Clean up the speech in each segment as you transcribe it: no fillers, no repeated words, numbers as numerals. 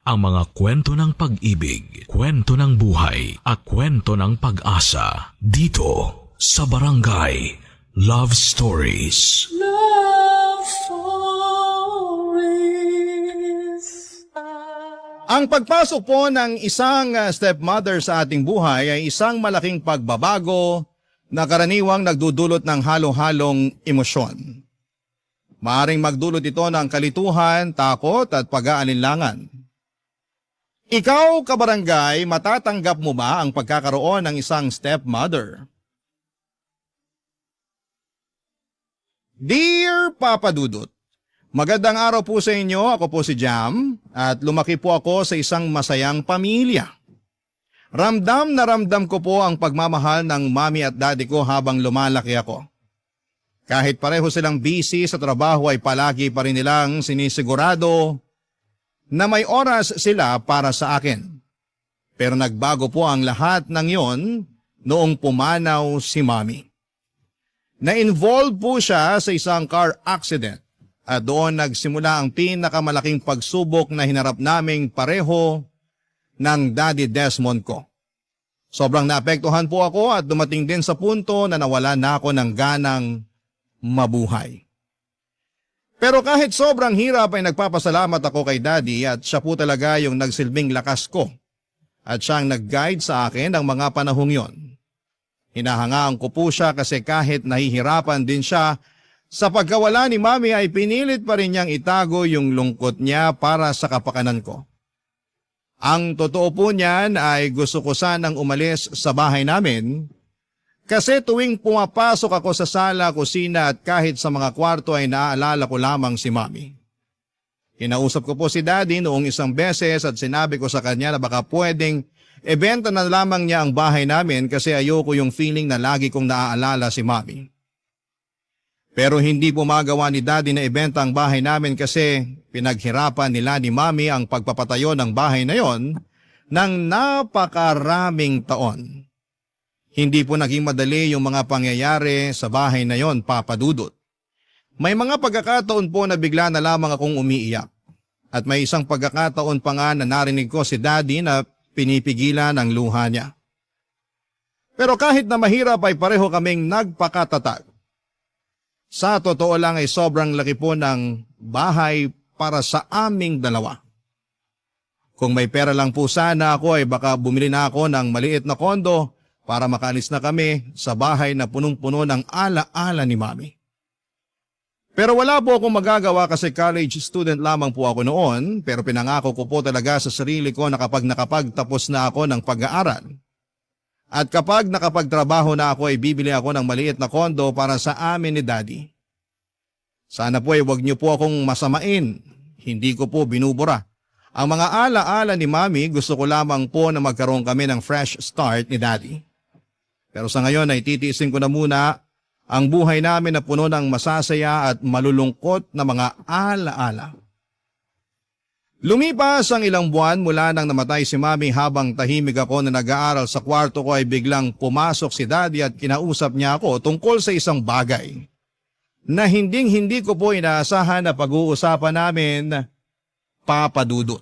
ang mga kwento ng pag-ibig, kwento ng buhay, at kwento ng pag-asa dito sa Barangay Love Stories. Love Stories. Ang pagpasok po ng isang stepmother sa ating buhay ay isang malaking pagbabago na karaniwang nagdudulot ng halo-halong emosyon. Maaring magdulot ito ng kalituhan, takot at pag-aalinlangan. Ikaw, kabarangay, matatanggap mo ba ang pagkakaroon ng isang stepmother? Dear Papa Dudut, magandang araw po sa inyo. Ako po si Jam at lumaki po ako sa isang masayang pamilya. Ramdam na ramdam ko po ang pagmamahal ng mami at daddy ko habang lumalaki ako. Kahit pareho silang busy sa trabaho ay palagi pa rin nilang sinisigurado na may oras sila para sa akin. Pero nagbago po ang lahat ng yon noong pumanaw si mami. Na-involve po siya sa isang car accident at doon nagsimula ang pinakamalaking pagsubok na hinarap naming pareho ng Daddy Desmond ko. Sobrang naapektuhan po ako at dumating din sa punto na nawala na ako ng ganang mabuhay. Pero kahit sobrang hirap ay nagpapasalamat ako kay Daddy at siya po talaga yung nagsilbing lakas ko at siyang nag-guide sa akin ng mga panahong yon. Hinahangaan ko po siya kasi kahit nahihirapan din siya sa pagkawala ni Mami ay pinilit pa rin niyang itago yung lungkot niya para sa kapakanan ko. Ang totoo po niyan ay gusto ko sanang umalis sa bahay namin kasi tuwing pumapasok ako sa sala, kusina at kahit sa mga kwarto ay naaalala ko lamang si Mami. Kinausap ko po si Daddy noong isang beses at sinabi ko sa kanya na baka pwedeng ibenta na lamang niya ang bahay namin kasi ayoko yung feeling na lagi kong naaalala si Mami. Pero hindi po magawa ni Daddy na ibenta ang bahay namin kasi pinaghirapan nila ni Mami ang pagpapatayo ng bahay na yon ng napakaraming taon. Hindi po naging madali yung mga pangyayari sa bahay na yon, Papa Dudut. May mga pagkakataon po na bigla na lamang akong umiiyak. At may isang pagkakataon pa nga na narinig ko si Daddy na pinipigilan ang luha niya. Pero kahit na mahirap ay pareho kaming nagpakatatag. Sa totoo lang ay sobrang laki po ng bahay para sa aming dalawa. Kung may pera lang po sana ako ay baka bumili na ako ng maliit na kondo para makaalis na kami sa bahay na punong-puno ng ala-ala ni Mami. Pero wala po akong magagawa kasi college student lamang po ako noon, pero pinangako ko po talaga sa sarili ko na kapag nakapagtapos na ako ng pag-aaral at kapag nakapagtrabaho na ako ay bibili ako ng maliit na kondo para sa amin ni Daddy. Sana po ay wag niyo po akong masamain, hindi ko po binubura. Ang mga ala-ala ni Mami gusto ko lamang po na magkaroon kami ng fresh start ni Daddy. Pero sa ngayon ay titiisin ko na muna ang buhay namin na puno ng masasaya at malulungkot na mga ala-ala. Lumipas ang ilang buwan mula nang namatay si Mami habang tahimik ako na nag-aaral sa kwarto ko ay biglang pumasok si Daddy at kinausap niya ako tungkol sa isang bagay na hindi ko po inaasahan na pag-uusapan namin, Papa Dudut.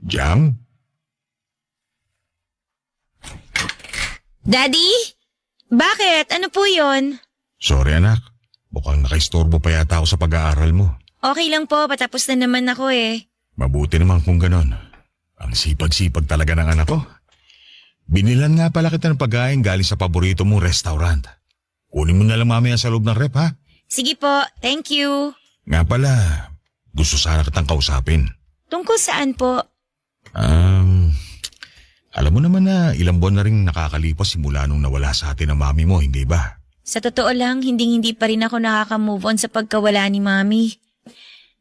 Jam? Daddy? Bakit? Ano po yon? Sorry anak, mukhang nakaistorbo pa yata ako sa pag-aaral mo. Okay lang po, patapos na naman ako eh. Mabuti naman kung ganon. Ang sipag-sipag talaga ng anak ko. Binilan nga pala kita ng pagkain galing sa paborito mong restaurant. Kunin mo na lang mamaya sa loob ng rep ha? Sige po, thank you. Nga pala, gusto sana kitang kausapin. Tungkol saan po? Alam mo naman na ilang buwan na rin nakakalipas simula nung nawala sa atin ang mami mo, hindi ba? Sa totoo lang, hindi pa rin ako nakaka-move on sa pagkawala ni Mami.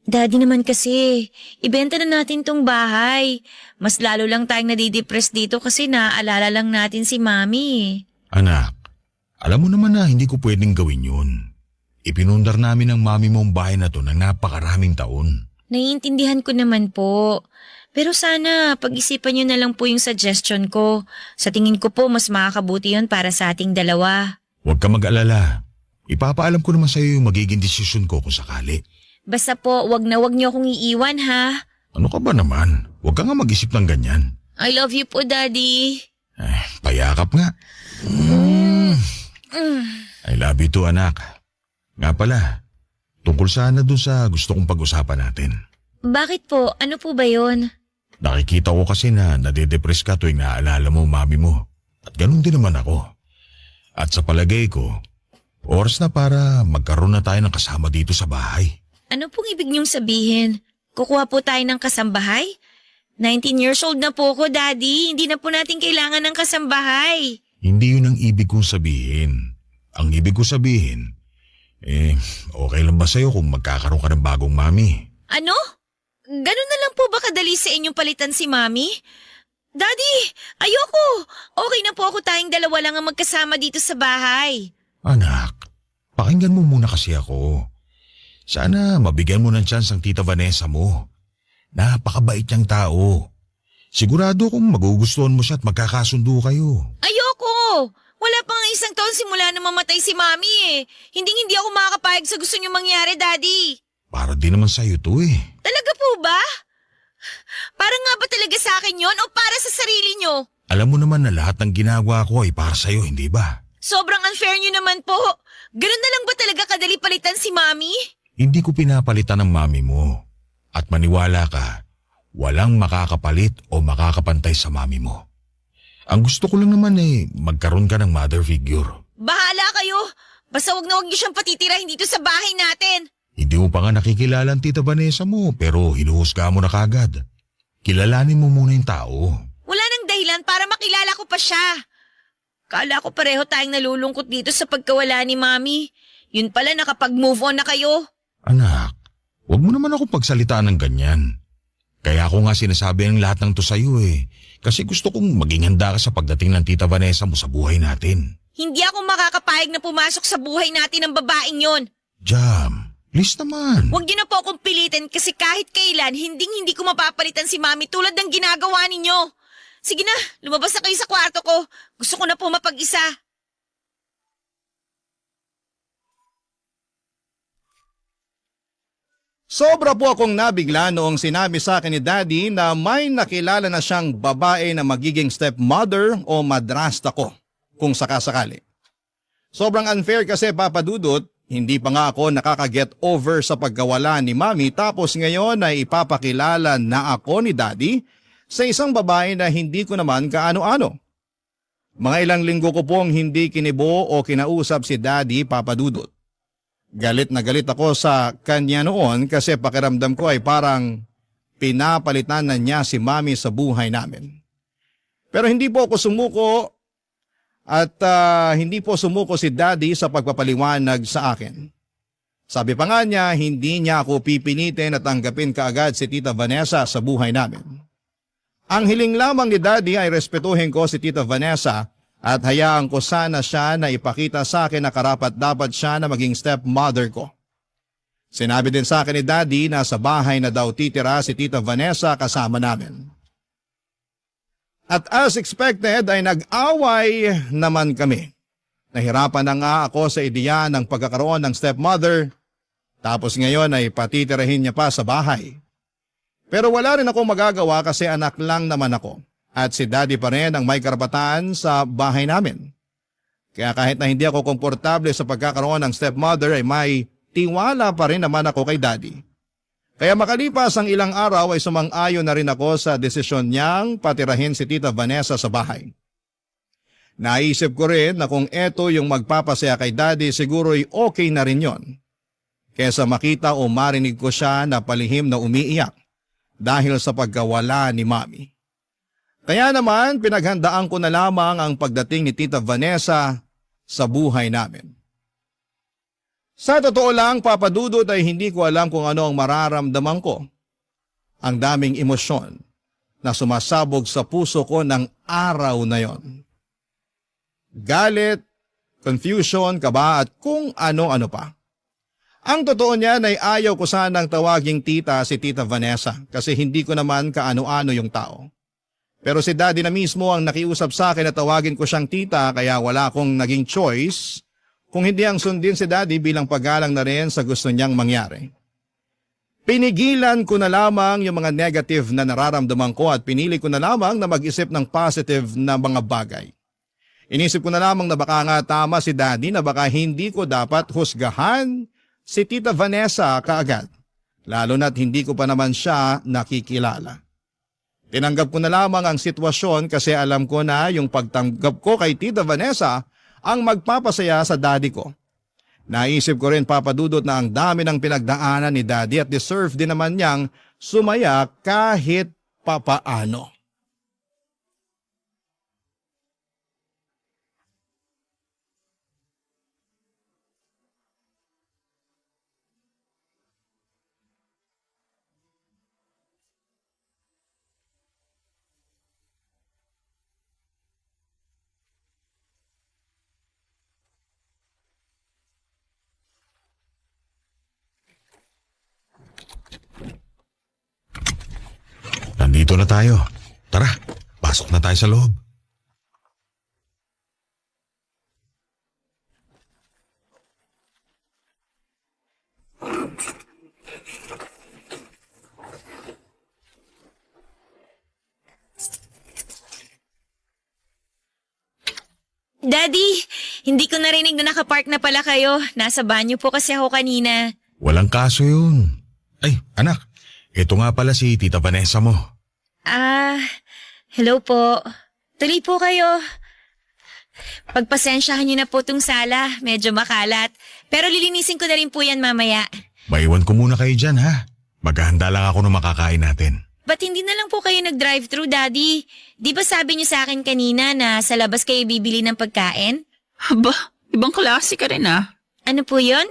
Daddy naman kasi, ibenta na natin tong bahay. Mas lalo lang tayong nadidepress dito kasi naaalala lang natin si Mami. Anak, alam mo naman na hindi ko pwedeng gawin yun. Ipinundar namin ng mami mo ang bahay na to ng napakaraming taon. Naiintindihan ko naman po. Pero sana pag-isipan niyo na lang po yung suggestion ko. Sa tingin ko po mas makakabuti yun para sa ating dalawa. Huwag ka mag-alala. Ipapaalam ko naman sa iyo yung magiging desisyon ko kung sakali. Basta po, wag na wag niyo akong iiwan ha. Ano ka ba naman? Huwag ka nga mag-isip ng ganyan. I love you po, Daddy. Payakap nga. I love you too, anak. Nga pala, tungkol sana dun sa gusto kong pag-usapan natin. Bakit po? Ano po ba yun? Nakikita ko kasi na nade-depress ka tuwing naaalala mo mami mo. At ganun din naman ako. At sa palagay ko, oras na para magkaroon na tayo ng kasama dito sa bahay. Ano pong ibig niyong sabihin? Kukuha po tayo ng kasambahay? 19 years old na po ako, Daddy. Hindi na po natin kailangan ng kasambahay. Hindi yun ang ibig kong sabihin. Ang ibig kong sabihin, okay lang ba sa'yo kung magkakaroon ka ng bagong mami? Ano? Ganun na lang po ba kadali sa inyong palitan si Mami? Daddy, ayoko. Okay na po ako tayong dalawa lang ang magkasama dito sa bahay. Anak, pakinggan mo muna kasi ako. Sana mabigyan mo ng chance ang tita Vanessa mo. Napakabait niyang tao. Sigurado kung magugustuhan mo siya at magkakasundo kayo. Ayoko. Wala pa nga isang taon simula na mamatay si Mami eh. Hindi ako makakapayag sa gusto niyo mangyari, Daddy. Para din naman sa'yo to eh. Talaga po ba? Para nga ba talaga sa akin yon o para sa sarili niyo? Alam mo naman na lahat ng ginagawa ko ay para sa'yo, hindi ba? Sobrang unfair niyo naman po. Ganun na lang ba talaga kadali palitan si Mami? Hindi ko pinapalitan ng mami mo. At maniwala ka, walang makakapalit o makakapantay sa mami mo. Ang gusto ko lang naman magkaroon ka ng mother figure. Bahala kayo. Basta wag na wag niyo siyang patitirahin dito sa bahay natin. Hindi mo pa nga nakikilala ang tita Vanessa mo pero hinuhusga mo na kagad. Kilalanin mo muna yung tao. Wala nang dahilan para makilala ko pa siya. Kala ko pareho tayong nalulungkot dito sa pagkawala ni Mami. Yun pala nakapag-move on na kayo. Anak, wag mo naman ako pagsalitaan ng ganyan. Kaya ako nga sinasabi ang lahat ng to sa'yo eh. Kasi gusto kong maging handa ka sa pagdating ng tita Vanessa mo sa buhay natin. Hindi ako makakapayag na pumasok sa buhay natin ng babaeng yon. Jam, please naman. Huwag niyo na po akong pilitin kasi kahit kailan, hindi ko mapapalitan si Mami tulad ng ginagawa ninyo. Sige na, lumabas na kayo sa kwarto ko. Gusto ko na po mapag-isa. Sobra po akong nabigla noong sinabi sa akin ni Daddy na may nakilala na siyang babae na magiging stepmother o madrasta ko kung sakasakali. Sobrang unfair kasi Papa Dudut, hindi pa nga ako nakaka-get over sa pagkawala ni Mami tapos ngayon ay ipapakilala na ako ni Daddy sa isang babae na hindi ko naman kaano-ano. Mga ilang linggo ko pong hindi kinibo o kinausap si Daddy, Papa Dudut. Galit na galit ako sa kanya noon kasi pakiramdam ko ay parang pinapalitan na niya si Mami sa buhay namin. Pero hindi po ako sumuko at hindi po sumuko si Daddy sa pagpapaliwanag sa akin. Sabi pa nga niya, hindi niya ako pipinitin at tanggapin kaagad si Tita Vanessa sa buhay namin. Ang hiling lamang ni Daddy ay respetuhin ko si Tita Vanessa at hayaan ko sana siya na ipakita sa akin na karapat-dapat siya na maging stepmother ko. Sinabi din sa akin ni Daddy na sa bahay na daw titira si Tita Vanessa kasama namin. At as expected ay nag-away naman kami. Nahirapan na nga ako sa ideya ng pagkakaroon ng stepmother tapos ngayon ay patitirahin niya pa sa bahay. Pero wala rin akong magagawa kasi anak lang naman ako. At si Daddy pa rin ang may karapatan sa bahay namin. Kaya kahit na hindi ako komportable sa pagkakaroon ng stepmother ay may tiwala pa rin naman ako kay Daddy. Kaya makalipas ang ilang araw ay sumang-ayon na rin ako sa desisyon niyang patirahin si Tita Vanessa sa bahay. Naisip ko rin na kung eto yung magpapasaya kay Daddy siguro'y okay na rin yon. Kesa makita o marinig ko siya na palihim na umiiyak dahil sa pagkawala ni Mami. Kaya naman pinaghandaan ko na lamang ang pagdating ni Tita Vanessa sa buhay namin. Sa totoo lang, Papa Dudut, ay hindi ko alam kung ano ang mararamdaman ko. Ang daming emosyon na sumasabog sa puso ko ng araw na yon. Galit, confusion, kaba at kung ano-ano pa. Ang totoo niyan ay ayaw ko sanang tawaging tita si Tita Vanessa kasi hindi ko naman kaano-ano yung tao. Pero si Daddy na mismo ang nakiusap sa akin na tawagin ko siyang tita kaya wala akong naging choice kung hindi ang sundin si Daddy bilang paggalang na rin sa gusto niyang mangyari. Pinigilan ko na lamang yung mga negative na nararamdaman ko at pinili ko na lamang na mag-isip ng positive na mga bagay. Inisip ko na lamang na baka nga tama si Daddy na baka hindi ko dapat husgahan si Tita Vanessa kaagad, lalo na't hindi ko pa naman siya nakikilala. Tinanggap ko na lamang ang sitwasyon kasi alam ko na yung pagtanggap ko kay Tita Vanessa ang magpapasaya sa Daddy ko. Naisip ko rin papadudot na ang dami ng pinagdaanan ni Daddy at deserve din naman niyang sumaya kahit papaano. Nandito na tayo. Tara, pasok na tayo sa loob. Daddy, hindi ko narinig na nakapark na pala kayo. Nasa banyo po kasi ako kanina. Walang kaso yun. Ay, anak, ito nga pala si Tita Vanessa mo. Hello po. Tuloy po kayo. Pagpasensyahan niyo na po tong sala. Medyo makalat. Pero lilinisin ko na rin po yan mamaya. Maiwan ko muna kayo dyan, ha? Maghahanda lang ako ng makakain natin. Ba't hindi na lang po kayo nag-drive-thru, Daddy? Di ba sabi niyo sa akin kanina na sa labas kayo bibili ng pagkain? Aba, ibang klase ka rin ah. Ano po yun?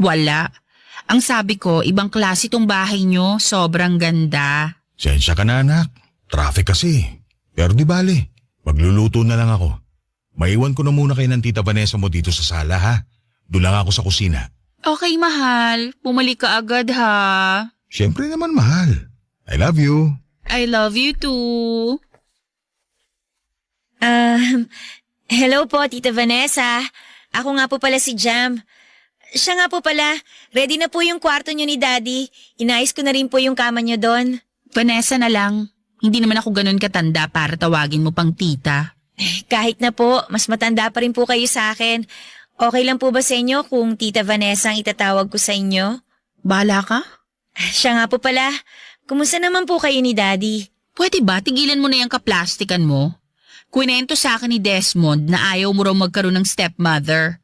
Wala. Ang sabi ko, ibang klase tong bahay nyo, sobrang ganda. Sensya ka na, anak. Traffic kasi. Pero di bale, magluluto na lang ako. Maiwan ko na muna kayo ng Tita Vanessa mo dito sa sala, ha? Doon lang ako sa kusina. Okay, mahal. Bumalik ka agad ha. Siyempre naman, mahal. I love you. I love you too. Hello po, Tita Vanessa. Ako nga po pala si Jam. Siya nga po pala, ready na po yung kwarto niyo ni Daddy. Inayos ko na rin po yung kama niyo doon. Vanessa na lang. Hindi naman ako ganun katanda para tawagin mo pang tita. Kahit na po, mas matanda pa rin po kayo sa akin. Okay lang po ba sa inyo kung Tita Vanessa ang itatawag ko sa inyo? Bahala ka? Siya nga po pala, kumusta naman po kayo ni Daddy? Pwede ba tigilan mo na yung kaplastikan mo? Kwento sa akin ni Desmond na ayaw mo raw magkaroon ng stepmother.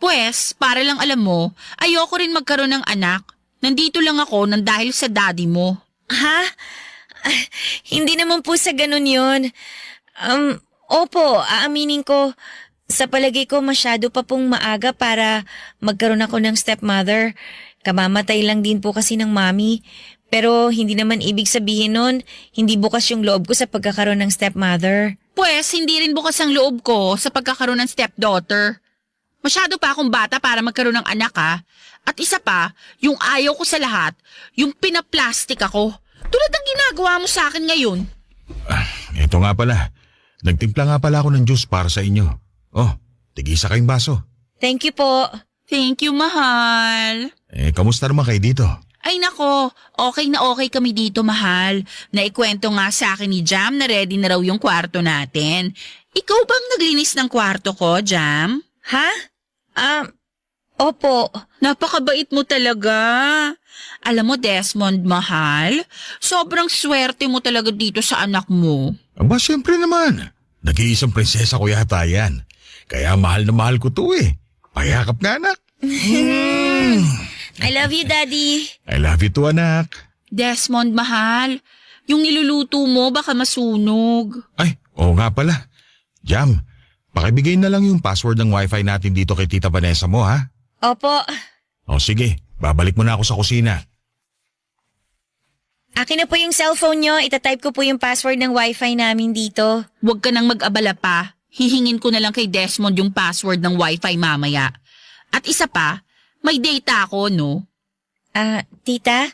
Pues, para lang alam mo, ayoko rin magkaroon ng anak. Nandito lang ako nang dahil sa daddy mo. Ha? Hindi naman po sa ganun yun. Opo, aaminin ko. Sa palagay ko masyado pa pong maaga para magkaroon ako ng stepmother. Kamamatay lang din po kasi ng mami. Pero hindi naman ibig sabihin nun, hindi bukas yung loob ko sa pagkakaroon ng stepmother. Pues, hindi rin bukas ang loob ko sa pagkakaroon ng stepdaughter. Masyado pa akong bata para magkaroon ng anak ha. At isa pa, yung ayaw ko sa lahat, yung pinaplastic ako. Tulad ng ginagawa mo sa akin ngayon. Ito nga pala. Nagtimpla nga pala ako ng juice para sa inyo. Oh, tigisa kayong baso. Thank you po. Thank you, mahal. Kamusta naman kayo dito? Ay nako, okay na okay kami dito, mahal. Naikwento nga sa akin ni Jam na ready na raw yung kwarto natin. Ikaw bang naglinis ng kwarto ko, Jam? Ha? Opo. Napakabait mo talaga. Alam mo, Desmond, mahal, sobrang swerte mo talaga dito sa anak mo. Aba, siyempre naman. Nag-iisang prinsesa ko yata yan. Kaya mahal na mahal ko to eh. Payakap nga, anak. I love you, Daddy. I love you too, anak. Desmond, mahal, yung niluluto mo baka masunog. Ay, oo nga pala. Jam, pakibigay na lang yung password ng wifi natin dito kay Tita Vanessa mo, ha? Opo. O sige, babalik mo na ako sa kusina. Akin na po yung cellphone nyo. Itatype ko po yung password ng wifi namin dito. Huwag ka nang mag-abala pa. Hihingin ko na lang kay Desmond yung password ng wifi mamaya. At isa pa, may data ako, no? Tita,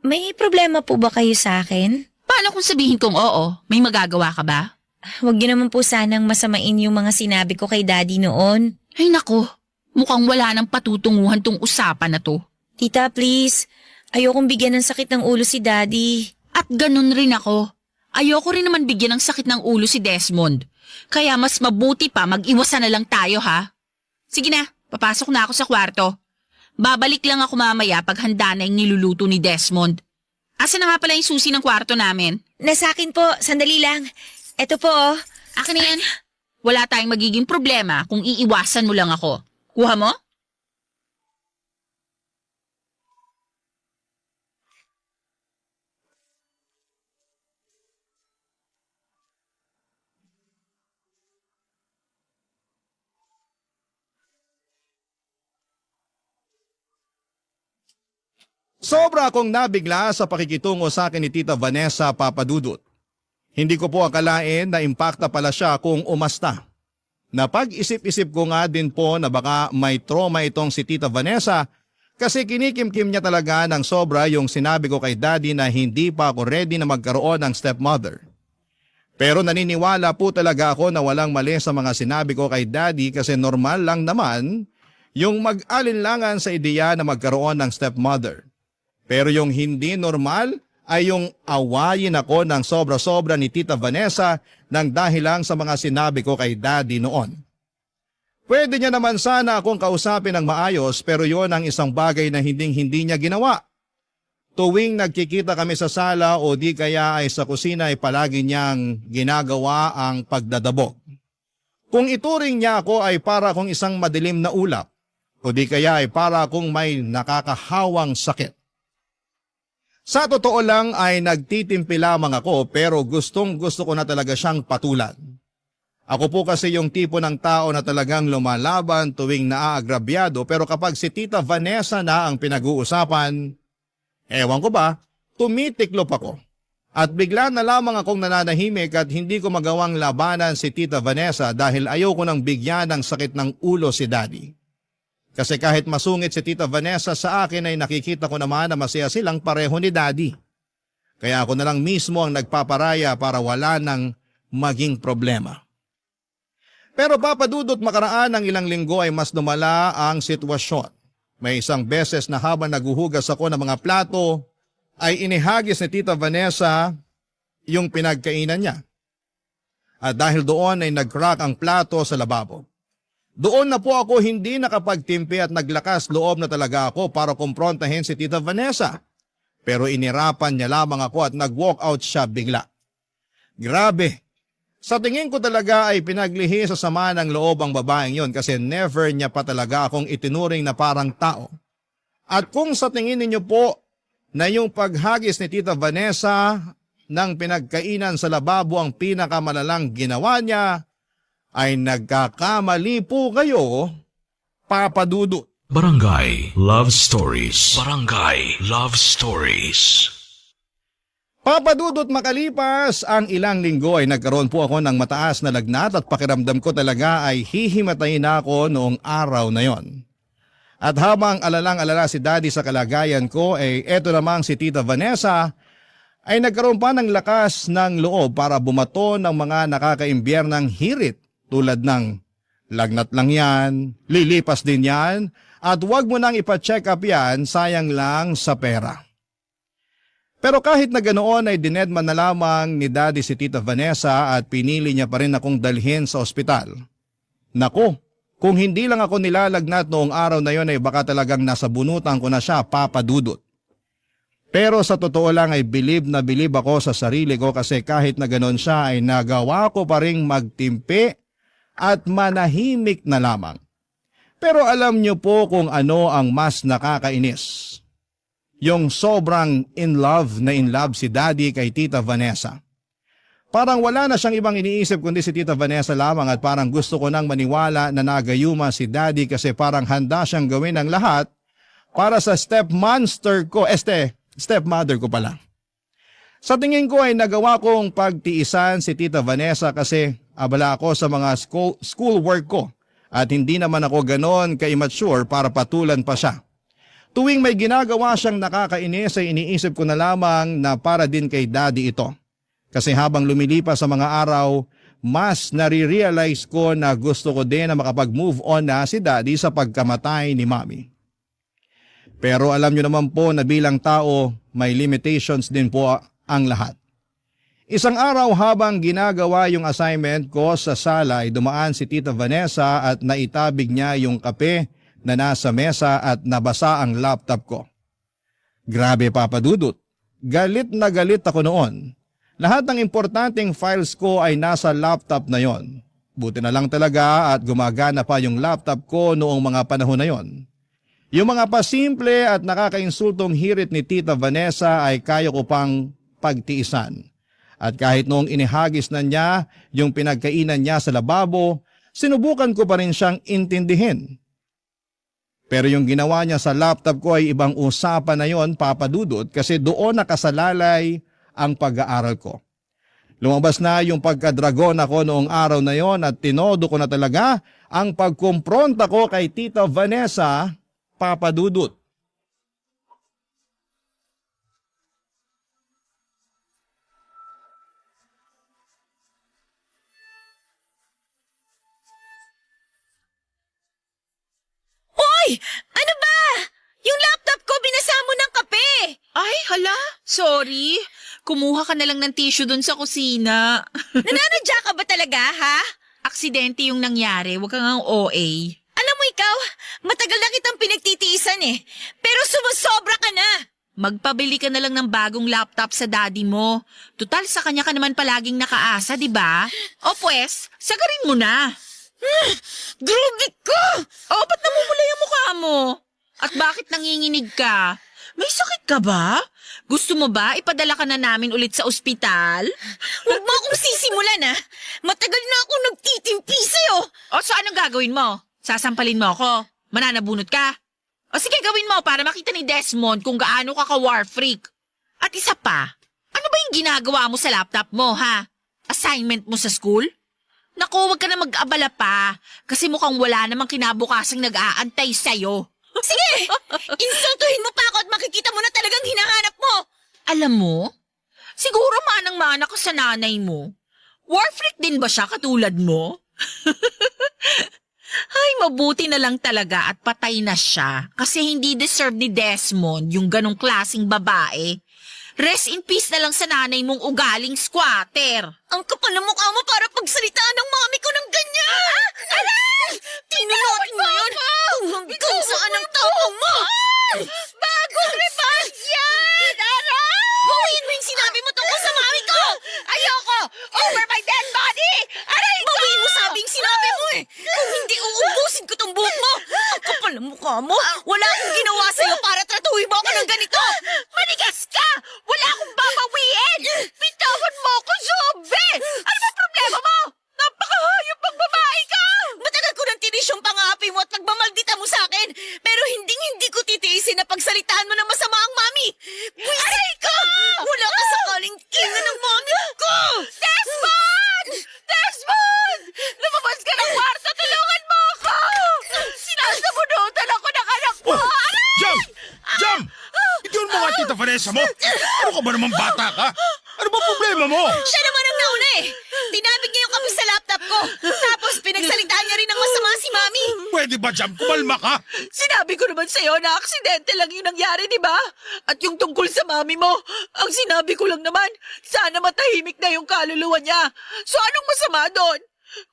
may problema po ba kayo sa akin? Paano kung sabihin kong oo? May magagawa ka ba? Huwag niyo naman po sanang masamain yung mga sinabi ko kay Daddy noon. Ay nako, mukhang wala nang patutunguhan tong usapan na to. Tita, please. Ayokong bigyan ng sakit ng ulo si Daddy. At ganun rin ako. Ayoko rin naman bigyan ng sakit ng ulo si Desmond. Kaya mas mabuti pa mag-iwasan na lang tayo, ha? Sige na, papasok na ako sa kwarto. Babalik lang ako mamaya pag handa na yung niluluto ni Desmond. Asa na nga pala yung susi ng kwarto namin? Nasa akin po, sandali lang. Eto po, oh. Akin na yan. Wala tayong magiging problema kung iiwasan mo lang ako. Kuha mo? Sobra akong nabigla sa pakikitungo sa akin ni Tita Vanessa Papadudut. Hindi ko po akalain na impacta pala siya kung umasta. Napag-isip-isip ko nga din po na baka may trauma itong si Tita Vanessa kasi kinikimkim niya talaga ng sobra yung sinabi ko kay Daddy na hindi pa ako ready na magkaroon ng stepmother. Pero naniniwala po talaga ako na walang mali sa mga sinabi ko kay Daddy kasi normal lang naman yung mag-alinlangan sa ideya na magkaroon ng stepmother. Pero yung hindi normal ay yung awayin ako ng sobra-sobra ni Tita Vanessa nang dahil lang sa mga sinabi ko kay Daddy noon. Pwede niya naman sana akong kausapin ng maayos pero yon ang isang bagay na hindi niya ginawa. Tuwing nagkikita kami sa sala o di kaya ay sa kusina ay palagi niyang ginagawa ang pagdadabog. Kung ituring niya ako ay para akong isang madilim na ulap o di kaya ay para akong may nakakahawang sakit. Sa totoo lang ay nagtitimpi lamang ako pero gustong gusto ko na talaga siyang patulan. Ako po kasi yung tipo ng tao na talagang lumalaban tuwing naaagrabyado pero kapag si Tita Vanessa na ang pinag-uusapan, ewan ko ba, tumitiklop ako. At bigla na lamang akong nananahimik at hindi ko magawang labanan si Tita Vanessa dahil ayoko nang bigyan ng sakit ng ulo si Daddy. Kasi kahit masungit si Tita Vanessa sa akin ay nakikita ko naman na masaya silang pareho ni Daddy. Kaya ako na lang mismo ang nagpaparaya para wala nang maging problema. Pero Papadudot, makaraan ng ilang linggo ay mas lumala ang sitwasyon. May isang beses na habang naguhugas ako ng mga plato ay inihagis ni Tita Vanessa yung pinagkainan niya. At dahil doon ay nag-crack ang plato sa lababo. Doon na po ako hindi nakapagtimpi at naglakas loob na talaga ako para kumprontahin si Tita Vanessa. Pero inirapan niya lamang ako at nag-walk out siya bigla. Grabe. Sa tingin ko talaga ay pinaglihi sa sama ng loob ang babaeng yon kasi never niya pa talaga akong itinuring na parang tao. At kung sa tingin ninyo po na yung paghagis ni Tita Vanessa ng pinagkainan sa lababo ang pinakamalalang ginawa niya, ay nagkakamali po kayo, Papadudut. Barangay Love Stories. Barangay Love Stories. Papadudot, makalipas ang ilang linggo ay nagkaroon po ako ng mataas na lagnat at pakiramdam ko talaga ay hihimatayin na ako noong araw na yon. At habang alalang-alala si Daddy sa kalagayan ko ay eto namang si Tita Vanessa ay nagkaroon pa ng lakas ng loob para bumato ng mga nakakaimbyernang hirit tulad ng lagnat lang yan, lilipas din yan, at huwag mo nang ipa-check up yan, sayang lang sa pera. Pero kahit na ganoon ay dinedman na lamang ni Daddy si Tita Vanessa at pinili niya pa rin akong dalhin sa ospital. Naku, kung hindi lang ako nilalagnat noong araw na yon ay baka talagang nasa bunutan ko na siya, Papadudot. Pero sa totoo lang ay bilib na bilib ako sa sarili ko kasi kahit na ganoon siya ay nagawa ko pa ring magtimpi at manahimik na lamang. Pero alam niyo po kung ano ang mas nakakainis. Yung sobrang in love si Daddy kay Tita Vanessa. Parang wala na siyang ibang iniisip kundi si Tita Vanessa lamang at parang gusto ko nang maniwala na nagayuma si Daddy kasi parang handa siyang gawin ang lahat para sa stepmother ko pala. Sa tingin ko ay nagawa kong pagtiisan si Tita Vanessa kasi abala ako sa mga school work ko At hindi naman ako ganon ka-immature para patulan pa siya. Tuwing may ginagawa siyang nakakainis ay iniisip ko na lamang na para din kay daddy ito. Kasi habang lumilipas sa mga araw, mas nare-realize ko na gusto ko din na makapag-move on na si daddy sa pagkamatay ni mommy. Pero alam niyo naman po na bilang tao, may limitations din po ang lahat. Isang araw habang ginagawa yung assignment ko sa sala ay dumaan si Tita Vanessa at naitabig niya yung kape na nasa mesa at nabasa ang laptop ko. Grabe Papa Dudut, galit na galit ako noon. Lahat ng importanteng files ko ay nasa laptop na yon. Buti na lang talaga at gumagana pa yung laptop ko noong mga panahon na yon. Yung mga pasimple at nakakainsultong hirit ni Tita Vanessa ay kaya ko pang pagtiisan. At kahit noong inihagis na niya yung pinagkainan niya sa lababo, sinubukan ko pa rin siyang intindihin. Pero yung ginawa niya sa laptop ko ay ibang usapan na yon, Papa Dudut, kasi doon nakasalalay ang pag-aaral ko. Lumabas na yung pagkadragon ako noong araw na yon at tinodo ko na talaga ang pagkumpronta ko kay Tita Vanessa, Papa Dudut. Hoy! Ano ba? Yung laptop ko, binasa mo ng kape! Ay, hala, sorry. Kumuha ka na lang ng tissue dun sa kusina. Nananadya ka ba talaga, ha? Aksidente yung nangyari, wag kang ang OA. Alam mo ikaw, matagal na kitang pinagtitiisan eh. Pero sumusobra ka na. Magpabili ka na lang ng bagong laptop sa daddy mo. Tutal sa kanya ka naman palaging nakaasa, di ba? O pues, sagarin mo na. Grabe ka! O, ba't namumulay ang mukha mo? At bakit nanginginig ka? May sakit ka ba? Gusto mo ba ipadala ka na namin ulit sa ospital? Huwag mo akong sisimulan, ha? Matagal na akong nagtitimpi sa'yo. O, so anong gagawin mo? Sasampalin mo ako? Mananabunot ka? O sige, gawin mo para makita ni Desmond kung gaano ka ka-war freak. At isa pa, ano ba yung ginagawa mo sa laptop mo, ha? Assignment mo sa school? Naku, wag ka na mag-abala pa kasi mukhang wala namang kinabukasang nag-aantay sa'yo. Sige! Insultuhin mo pa ako at makikita mo na talagang hinahanap mo. Alam mo, siguro manang-mana ka sa nanay mo. War freak din ba siya katulad mo? Ay, mabuti na lang talaga at patay na siya kasi hindi deserve ni Desmond yung ganong klaseng babae. Rest in peace na lang sa nanay mong ugaling squatter. Ang kapal ng mukha mo para pagsalitaan ng mami ko ng ganyan. Aray! Tinulot mo yun kung hanggang saan ang tapang mo. Bagong reverse yan! Aray! Bawiin mo yung sinabi mo tungkol sa mami ko. Ayoko! Over my dead body! Aray ko! Bawiin mo sabi yung sinabi mo eh. Kung hindi uubusin ko tong buhok mo. Ang kapal ng mukha mo. Wala akong ginawa sa'yo para tratuhin mo ako ng ganito. Manigas ka! Wala akong babawiin! Bitawan mo ako, Zombie! Ano ba problema mo? Napakahayop ang babae ka! Matagal ko nang tinis yung pangapi mo at pagmamaldita mo sa akin. Pero hindi ko titiisin na pagsalitaan mo ng masama ang mami. Aray ka! Wala ka sakaling ina ng mami ko! Desmond! Desmond! Lumabas ka ng kwarto! Tulungan mo ako! Sinasabunutan ako ng anak mo! Aray! Jam! Jam! Itiyon mo nga Tita Vanessa mo! Ano ka ba naman bata ka? Ano ba problema mo? Siya naman ang nauna eh. Tinabig niya yung kape sa laptop ko. Tapos pinagsalitaan niya rin ng masama si mami. Pwede ba, Jam? Kumalma ka! Sinabi ko naman sa'yo na aksidente lang yung nangyari, di ba? At yung tungkol sa mami mo, ang sinabi ko lang naman, sana matahimik na yung kaluluwa niya. So anong masama doon?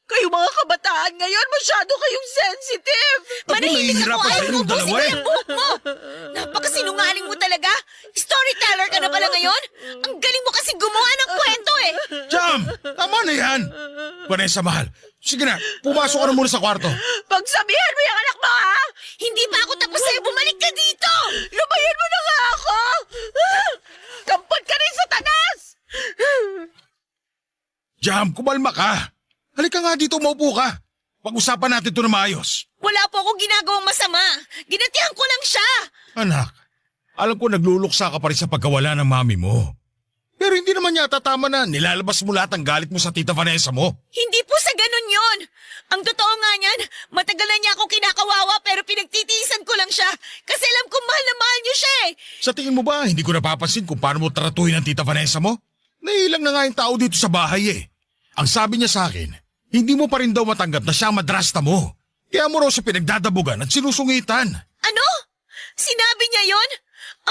Kayo mga kabataan ngayon, masyado kayong sensitive. Manahimik ako nahihirapan ay sa inyong ubusin dalawa ko eh. yung buhok mo. Napakasinungaling mo talaga. Storyteller ka na pala ngayon. Ang galing mo kasi gumawa ng kwento eh. Jam! Tama na yan! Vanessa, mahal. Sige na, pumasok ka na muna sa kwarto. Pagsabihan mo yung anak mo, ha? Hindi pa ako tapos sa'yo. Bumalik ka dito. Lumayan mo na nga ako! Kampot ka rin sa tagas! Jam, kumalma ka. Halika nga dito, maupo ka. Pag-usapan natin ito na maayos. Wala po akong ginagawang masama. Ginatihan ko lang siya. Anak, alam ko nagluluksa ka pa rin sa pagkawala ng mami mo. Pero hindi naman yata tama na nilalabas mo lahat ng galit mo sa Tita Vanessa mo. Hindi po sa ganun yon. Ang totoo nga niyan, matagal na niya ako kinakawawa pero pinagtitiisan ko lang siya kasi alam kong mahal na mahal niyo siya eh. Sa tingin mo ba, hindi ko napapansin kung paano mo tratuhin ang Tita Vanessa mo? Nailang na nga yung tao dito sa bahay eh. Ang sabi niya sa akin, hindi mo pa rin daw matanggap na siya ang madrasta mo. Kaya mo raw siya pinagdadabugan at sinusungitan. Ano? Sinabi niya yon?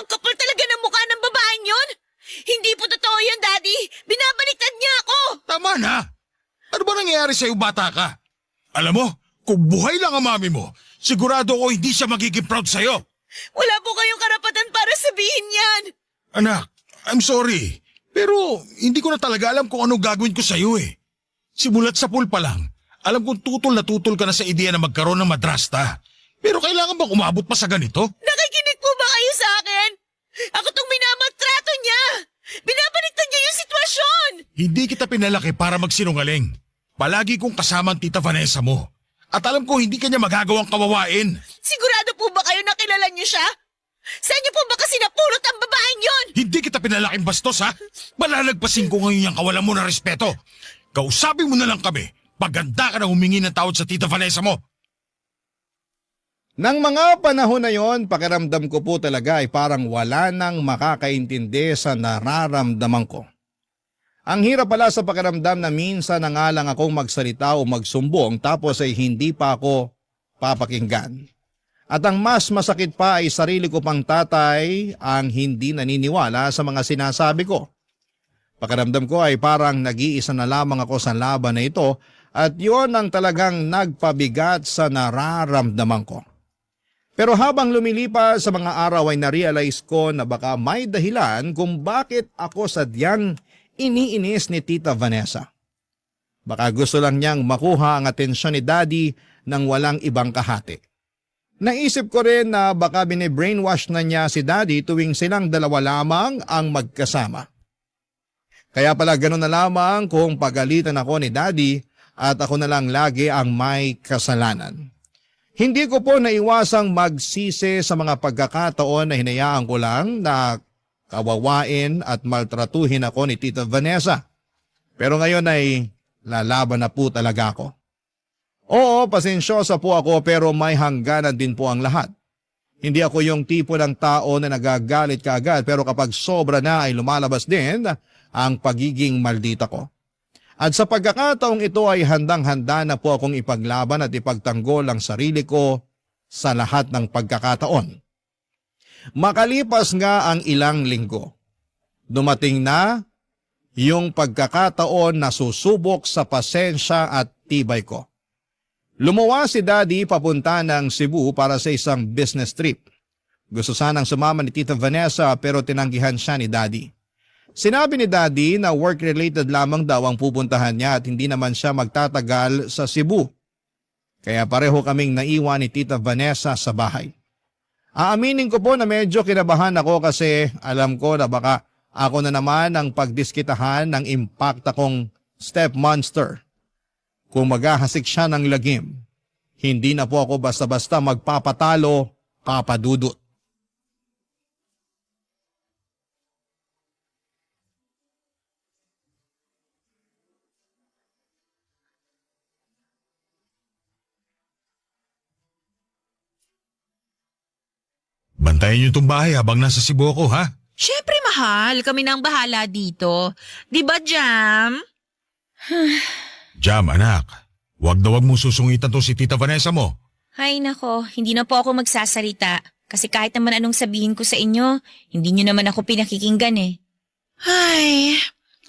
Ang kapal talaga ng mukha ng babaeng yon? Hindi po totoo yun, Daddy. Binabaliktad niya ako. Tama na. Ano ba nangyayari sa'yo, bata ka? Alam mo, kung buhay lang ang mami mo, sigurado ko hindi siya magiging proud sa'yo. Wala po kayong karapatan para sabihin yan. Anak, I'm sorry. Pero hindi ko na talaga alam kung ano gagawin ko sa'yo eh. Simulat sa pool pa lang, alam kong tutol na tutol ka na sa ideya na magkaroon ng madrasta. Pero kailangan bang umabot pa sa ganito? Nakikinig po ba kayo sa akin? Ako tong minamaltrato niya. Binabaliktad niya yung sitwasyon. Hindi kita pinalaki para magsinungaling. Palagi kong kasama ang Tita Vanessa mo. At alam ko hindi kanya magagawang kawawain. Sigurado po ba kayo na kilala niyo siya? Saan niyo po ba kasi napulot ang babaeng yon? Hindi kita pinalaking bastos ha. Malalagpasin ko ngayon yung kawalan mo ng respeto. Kausapin mo na lang kami. Paganda ka na humingi ng tawad sa Tita Vanessa mo. Nang mga panahon na yon, pakiramdam ko po talaga ay parang wala nang makakaintindi sa nararamdaman ko. Ang hirap pala sa pakiramdam na minsan na nga lang akong magsalita o magsumbong tapos ay hindi pa ako papakinggan. At ang mas masakit pa ay sarili ko pang tatay ang hindi naniniwala sa mga sinasabi ko. Pakiramdam ko ay parang nag-iisa na lamang ako sa laban na ito at yon ang talagang nagpabigat sa nararamdaman ko. Pero habang lumilipas sa mga araw ay narealize ko na baka may dahilan kung bakit ako sadyang iniinis ni Tita Vanessa. Baka gusto lang niyang makuha ang atensyon ni Daddy nang walang ibang kahati. Naisip ko rin na baka bine-brainwash na niya si Daddy tuwing silang dalawa lamang ang magkasama. Kaya pala gano'n na lamang kung pagalitan ako ni Daddy at ako na lang lagi ang may kasalanan. Hindi ko po naiwasang magsisi sa mga pagkakataon na hinayaan ko lang na kawawain at maltratuhin ako ni Tita Vanessa. Pero ngayon ay lalaban na po talaga ako. Oo, pasensyosa po ako pero may hangganan din po ang lahat. Hindi ako yung tipo ng tao na nagagalit kaagad pero kapag sobra na ay lumalabas din ang pagiging maldita ko. At sa pagkakataong ito ay handang-handa na po akong ipaglaban at ipagtanggol ang sarili ko sa lahat ng pagkakataon. Makalipas nga ang ilang linggo, dumating na yung pagkakataon na susubok sa pasensya at tibay ko. Lumuwas si Daddy papunta ng Cebu para sa isang business trip. Gusto sanang sumama ni Tita Vanessa pero tinanggihan siya ni Daddy. Sinabi ni Daddy na work-related lamang daw ang pupuntahan niya at hindi naman siya magtatagal sa Cebu. Kaya pareho kaming naiwan ni Tita Vanessa sa bahay. Aaminin ko po na medyo kinabahan ako kasi alam ko na baka ako na naman ang pagdiskitahan ng impact akong step-monster. Kung maghahasik siya ng lagim, hindi na po ako basta-basta magpapatalo, papadudot. Bantayan niyo itong bahay habang nasa Cebu ako, ha? Siyempre, mahal. Kami na ang bahala dito. Di ba, Jam? Jam, anak. Huwag na huwag mong susungitan to si Tita Vanessa mo. Ay nako, hindi na po ako magsasalita. Kasi kahit naman anong sabihin ko sa inyo, hindi nyo naman ako pinakikinggan eh. Ay,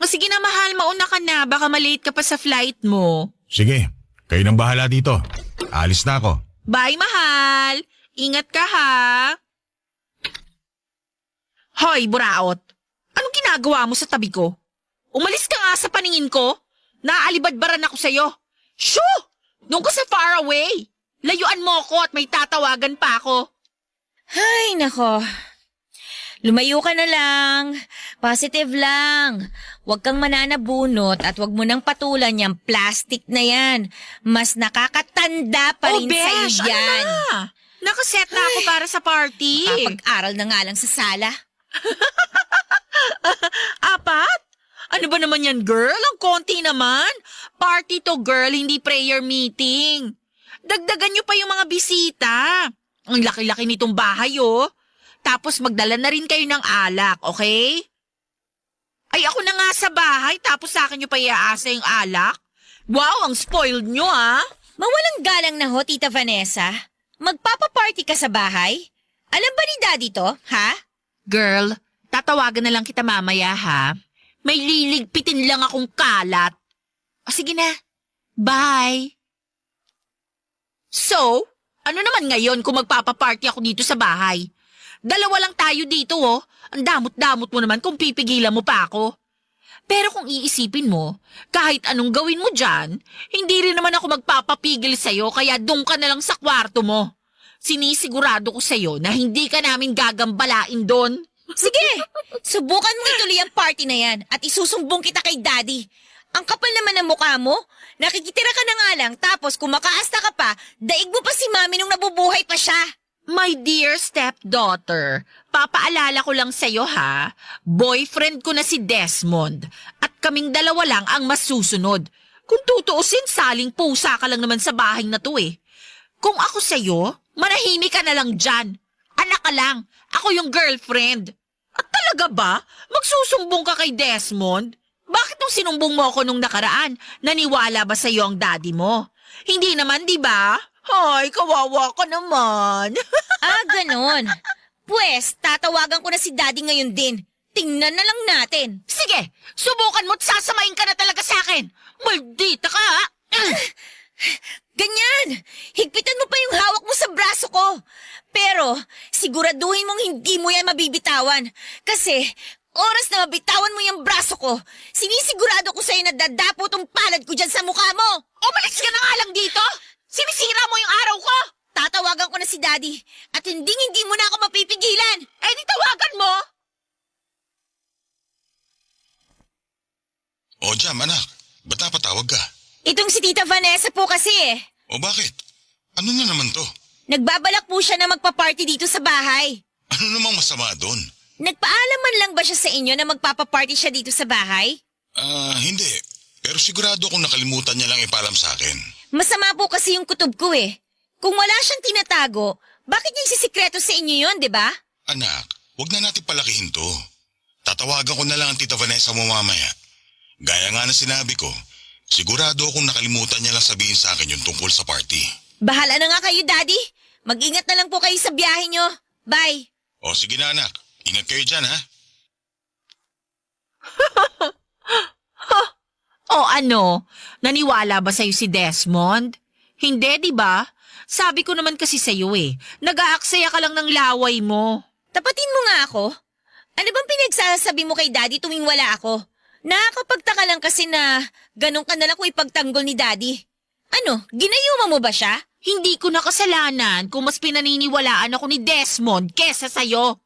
sige na mahal, mauna ka na. Baka malate ka pa sa flight mo. Sige, kayo nang bahala dito. Alis na ako. Bye, mahal. Ingat ka, ha? Hoy, buraot. Anong ginagawa mo sa tabi ko? Umalis ka nga sa paningin ko. Naaalibadbaran ako sa'yo. Shoo! Doon ka sa far away. Layuan mo ako at may tatawagan pa ako. Ay nako, lumayo ka na lang. Positive lang. Huwag kang mananabunot at huwag mo nang patulan yung plastic na yan. Mas nakakatanda pa rin sa'yo yan. Ano na? Nakaset na ako para sa party. Kapag-aral na nga lang sa sala. Apat? Ano ba naman yan, girl? Ang konti naman. Party to, girl, hindi prayer meeting. Dagdagan nyo pa yung mga bisita. Ang laki-laki nitong bahay, oh. Tapos magdala na rin kayo ng alak, okay? Ay, ako na nga sa bahay, tapos sa akin nyo pa iaasa yung alak? Wow, ang spoiled nyo, ah. Mawalang galang na ho, Tita Vanessa. Magpapaparty ka sa bahay? Alam ba ni Daddy to, ha? Girl, tatawagan na lang kita mamaya, ha? May liligpitin lang akong kalat. O sige na, bye. So, ano naman ngayon kung magpapaparty ako dito sa bahay? Dalawa lang tayo dito, oh. Ang damot-damot mo naman kung pipigilan mo pa ako. Pero kung iisipin mo, kahit anong gawin mo dyan, hindi rin naman ako magpapapigil sa'yo kaya doon ka na lang sa kwarto mo. Sinisigurado ko sa'yo na hindi ka namin gagambalain doon. Sige, subukan mo ituloy ang party na yan at isusumbong kita kay Daddy. Ang kapal naman ng mukha mo. Nakikitira ka na nga lang tapos kung makaasta ka pa, daig mo pa si Mami nung nabubuhay pa siya. My dear stepdaughter, papaalala ko lang sa'yo ha, boyfriend ko na si Desmond at kaming dalawa lang ang masusunod. Kung tutuusin, saling pusa ka lang naman sa bahay na to eh. Kung ako sa'yo, manahimik ka na lang dyan. Anak ka lang, ako yung girlfriend. At talaga ba? Magsusumbong ka kay Desmond? Bakit nung sinumbong mo ako nung nakaraan, naniwala ba sa'yo ang daddy mo? Hindi naman, di ba? Ay, kawawa ka naman. Ganon. Pwes, tatawagan ko na si Daddy ngayon din. Tingnan na lang natin. Sige, subukan mo't sasamain ka na talaga sa akin. Maldita ka, ha? Ganyan! Higpitan mo pa yung hawak mo sa braso ko. Pero, siguraduhin mong hindi mo yan mabibitawan. Kasi, oras na mabitawan mo yung braso ko, sinisigurado ko sa'yo na dadapo tong palad ko dyan sa mukha mo. Umalis ka na nga lang dito! Sinisira mo yung araw ko! Tatawagan ko na si Daddy at hindi mo na ako mapipigilan. Eh di tawagan mo! O Jam, anak, ba't napatawag ka? Itong si Tita Vanessa po kasi eh. O bakit? Ano na naman to? Nagbabalak po siya na magpa-party dito sa bahay. Ano namang masama doon? Nagpaalam man lang ba siya sa inyo na magpapaparty siya dito sa bahay? Hindi. Pero sigurado kung nakalimutan niya lang ipaalam sa akin. Masama po kasi yung kutob ko eh. Kung wala siyang tinatago, bakit niya isisikreto sa inyo yon, di ba? Anak, wag na natin palakihin to. Tatawagan ko na lang ang Tita Vanessa mo mamaya. Gaya nga na sinabi ko, sigurado akong nakalimutan niya lang sabihin sa akin yung tungkol sa party. Bahala na nga kayo, Daddy. Mag-ingat na lang po kayo sa biyahe nyo. Bye. O sige na anak, ingat kayo dyan ha. O ano, naniwala ba sa'yo si Desmond? Hindi, di ba? Sabi ko naman kasi sa'yo eh, nag-aaksaya ka lang ng laway mo. Tapatin mo nga ako. Ano bang pinagsasabi mo kay Daddy tuwing wala ako? Nakakapagtaka lang kasi na ganun ka na lang kung ipagtanggol ni Daddy. Ano, ginayuma mo ba siya? Hindi ko na kasalanan kung mas pinaniniwalaan ako ni Desmond kesa sa'yo.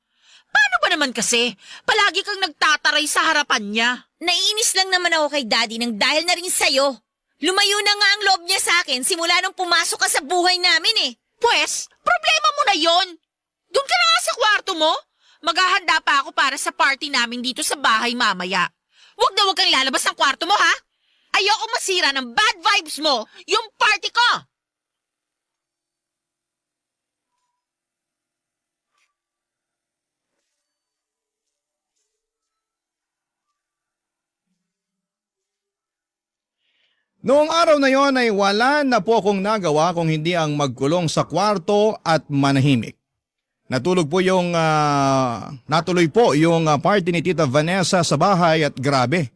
Paano ba naman kasi? Palagi kang nagtataray sa harapan niya. Naiinis lang naman ako kay Daddy nang dahil na rin sa'yo. Lumayo na nga ang loob niya sa akin simula nung pumasok ka sa buhay namin eh. Pwes, problema mo na yon. Doon ka na nga sa kwarto mo. Maghahanda pa ako para sa party namin dito sa bahay mamaya. Huwag na huwag kang lalabas ng kwarto mo ha. Ayoko masira ng bad vibes mo, yung party ko. Noong araw na yon ay wala na po akong nagawa kung hindi ang magkulong sa kwarto at manahimik. Natuloy po yung party ni Tita Vanessa sa bahay at grabe.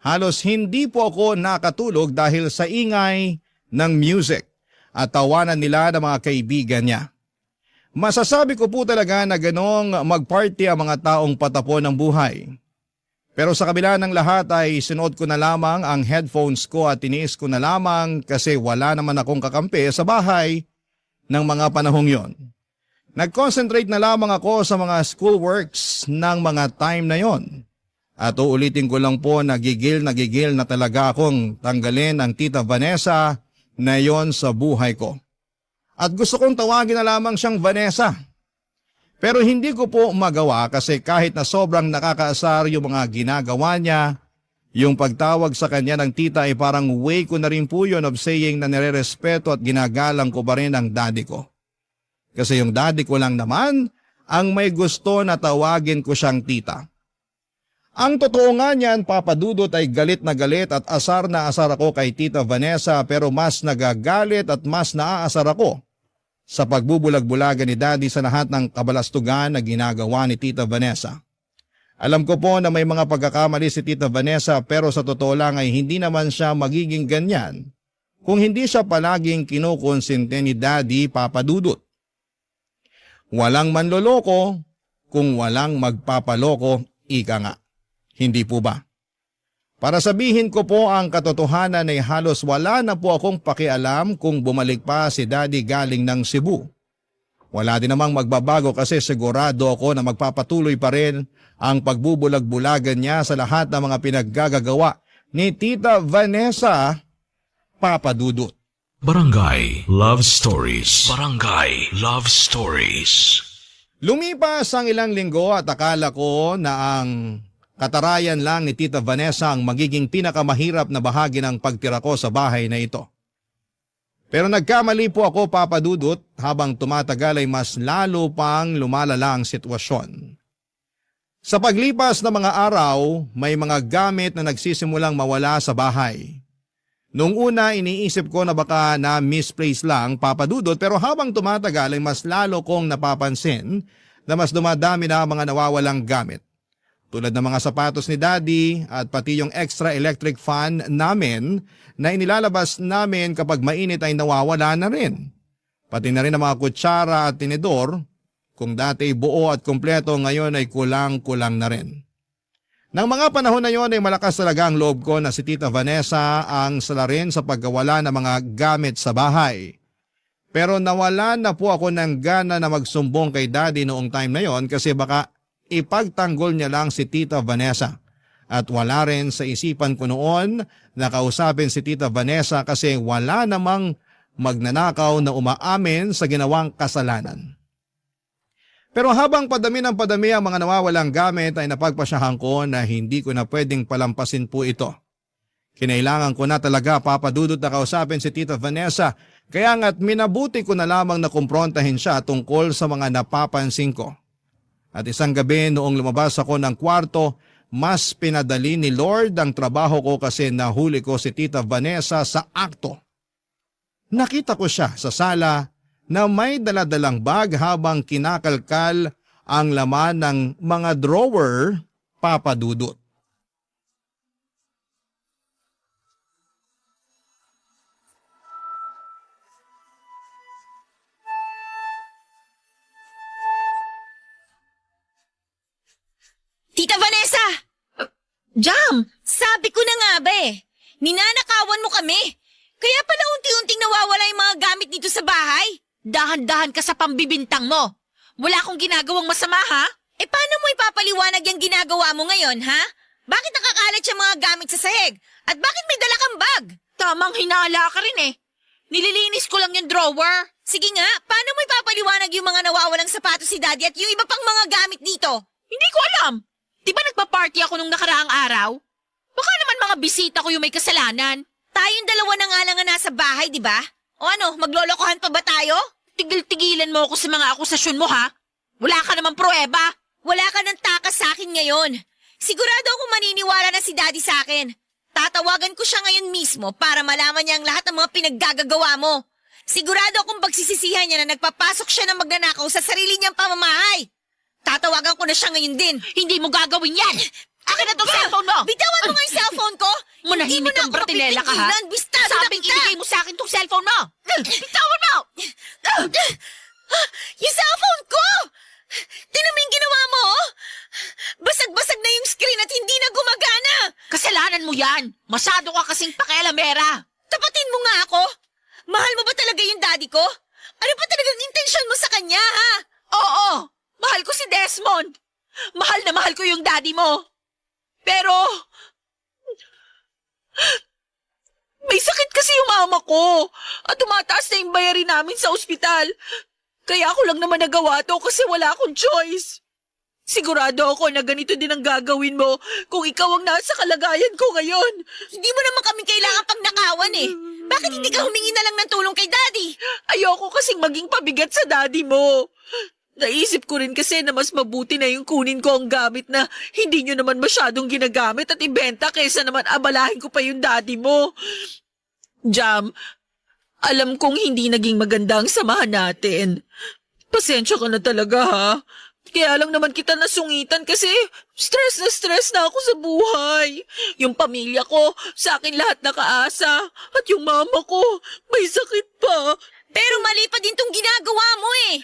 Halos hindi po ako nakatulog dahil sa ingay ng music at tawanan nila ng mga kaibigan niya. Masasabi ko po talaga na ganong magparty ang mga taong patapon ng buhay. Pero sa kabila ng lahat ay sinuot ko na lamang ang headphones ko at tiniis ko na lamang kasi wala naman akong kakampi sa bahay ng mga panahong yon. Nag-concentrate na lamang ako sa mga schoolworks ng mga time na yon. At uulitin ko lang po na gigil na talaga akong tanggalin ang Tita Vanessa na yon sa buhay ko. At gusto kong tawagin na lamang siyang Vanessa. Pero hindi ko po magawa kasi kahit na sobrang nakakaasar yung mga ginagawa niya, yung pagtawag sa kanya ng tita ay parang way ko na rin po yun of saying na nire-respeto at ginagalang ko pa rin ang daddy ko. Kasi yung daddy ko lang naman ang may gusto na tawagin ko siyang tita. Ang totoo nga niyan, Papa Dudut, ay galit na galit at asar na asar ako kay Tita Vanessa pero mas nagagalit at mas naaasar ako sa pagbubulag-bulagan ni Daddy sa lahat ng kabalastugan na ginagawa ni Tita Vanessa. Alam ko po na may mga pagkakamali si Tita Vanessa pero sa totoo lang ay hindi naman siya magiging ganyan kung hindi siya palaging kinukonsente ni Daddy, Papa Dudut. Walang manloloko kung walang magpapaloko, ika nga. Hindi po ba? Para sabihin ko po ang katotohanan ay halos wala na po akong pakialam kung bumalik pa si Daddy galing ng Cebu. Wala din namang magbabago kasi sigurado ako na magpapatuloy pa rin ang pagbubulag-bulagan niya sa lahat ng mga pinaggagawa ni Tita Vanessa, Papa Dudut. Barangay Love Stories. Barangay Love Stories. Lumipas ang ilang linggo at akala ko na ang katarayan lang ni Tita Vanessa ang magiging pinakamahirap na bahagi ng pagtira ko sa bahay na ito. Pero nagkamali po ako, Papa Dudut, habang tumatagal ay mas lalo pang lumalala ang sitwasyon. Sa paglipas ng mga araw, may mga gamit na nagsisimulang mawala sa bahay. Noong una, iniisip ko na baka na-misplace lang, Papa Dudut, pero habang tumatagal ay mas lalo kong napapansin na mas dumadami na ang mga nawawalang gamit. Tulad ng mga sapatos ni Daddy at pati yung extra electric fan namin na inilalabas namin kapag mainit ay nawawala na rin. Pati na rin ang mga kutsara at tinidor, kung dati buo at kumpleto ngayon ay kulang-kulang na rin. Nang mga panahon na yon ay malakas talaga ang loob ko na si Tita Vanessa ang salarin sa pagkawala ng mga gamit sa bahay. Pero nawala na po ako ng gana na magsumbong kay Daddy noong time na yon kasi baka ipagtanggol niya lang si Tita Vanessa. At wala rin sa isipan ko noon na kausapin si Tita Vanessa kasi wala namang magnanakaw na umaamin sa ginawang kasalanan. Pero habang padami ng padami ang mga nawawalang gamit ay napagpasyahan ko na hindi ko na pwedeng palampasin po ito. Kinailangan ko na talaga, Papa Dudut, na kausapin si Tita Vanessa kaya nga't minabuti ko na lamang na kumprontahin siya tungkol sa mga napapansin ko. At isang gabi noong lumabas ako ng kwarto, mas pinadali ni Lord ang trabaho ko kasi nahuli ko si Tita Vanessa sa akto. Nakita ko siya sa sala na may daladalang bag habang kinakalkal ang laman ng mga drawer, Papa Dudut. Tita Vanessa! Jam! Sabi ko na nga ba ninanakawan mo kami. Kaya pala unti-unting nawawala yung mga gamit dito sa bahay. Dahan-dahan ka sa pambibintang mo. Wala akong ginagawang masama, ha? Paano mo ipapaliwanag yung ginagawa mo ngayon, ha? Bakit nakakalat yung mga gamit sa sahig? At bakit may dala kang bag? Tamang hinala ka rin Nililinis ko lang yung drawer. Sige nga, paano mo ipapaliwanag yung mga nawawalang sapatos si Daddy at yung iba pang mga gamit dito? Hindi ko alam. Di ba nagpa-party ako nung nakaraang araw? Baka naman mga bisita ko yung may kasalanan. Tayong dalawa na nga lang nga nasa bahay, di ba? O ano, maglolokohan pa ba tayo? Tigil-tigilan mo ako sa mga akusasyon mo, ha? Wala ka namang pruweba. Wala ka ng takas sa akin ngayon. Sigurado akong maniniwala na si Daddy sa akin. Tatawagan ko siya ngayon mismo para malaman niya ang lahat ng mga pinaggagawa mo. Sigurado akong pagsisisihan niya na nagpapasok siya ng magnanakaw sa sarili niyang pamamahay. Tatawagan ko na siya ngayon din. Hindi mo gagawin yan. Akin na tong cellphone mo. Bitawan mo nga yung cellphone ko. Manahimik kang Bertinela ka, ha? Bistado na Sabing kita. ibigay mo sa akin tong cellphone mo. Bitawan mo! Yung cellphone ko! Tinan mo yung ginawa mo, oh? Basag-basag na yung screen at hindi na gumagana. Kasalanan mo yan. Masyado ka kasing pakialamera. Tapatin mo nga ako. Mahal mo ba talaga yung daddy ko? Ano ba talagang intensyon mo sa kanya, ha? Oo, mahal ko si Desmond. Mahal na mahal ko yung daddy mo. Pero may sakit kasi yung mama ko at tumataas na yung bayarin namin sa ospital. Kaya ako lang naman nagawa to kasi wala akong choice. Sigurado ako na ganito din ang gagawin mo kung ikaw ang nasa kalagayan ko ngayon. Hindi mo naman kami kailangan pag nakawan eh. Bakit hindi ka humingi na lang ng tulong kay Daddy? Ayoko kasing maging pabigat sa daddy mo. Naisip ko rin kasi na mas mabuti na yung kunin ko ang gamit na hindi nyo naman masyadong ginagamit at ibenta kaysa naman abalahin ko pa yung daddy mo. Jam, alam kong hindi naging maganda ang samahan natin. Pasensya ka na talaga ha. Kaya lang naman kita nasungitan kasi stress na ako sa buhay. Yung pamilya ko, sa akin lahat nakaasa. At yung mama ko, may sakit pa. Pero mali pa din tong ginagawa mo eh.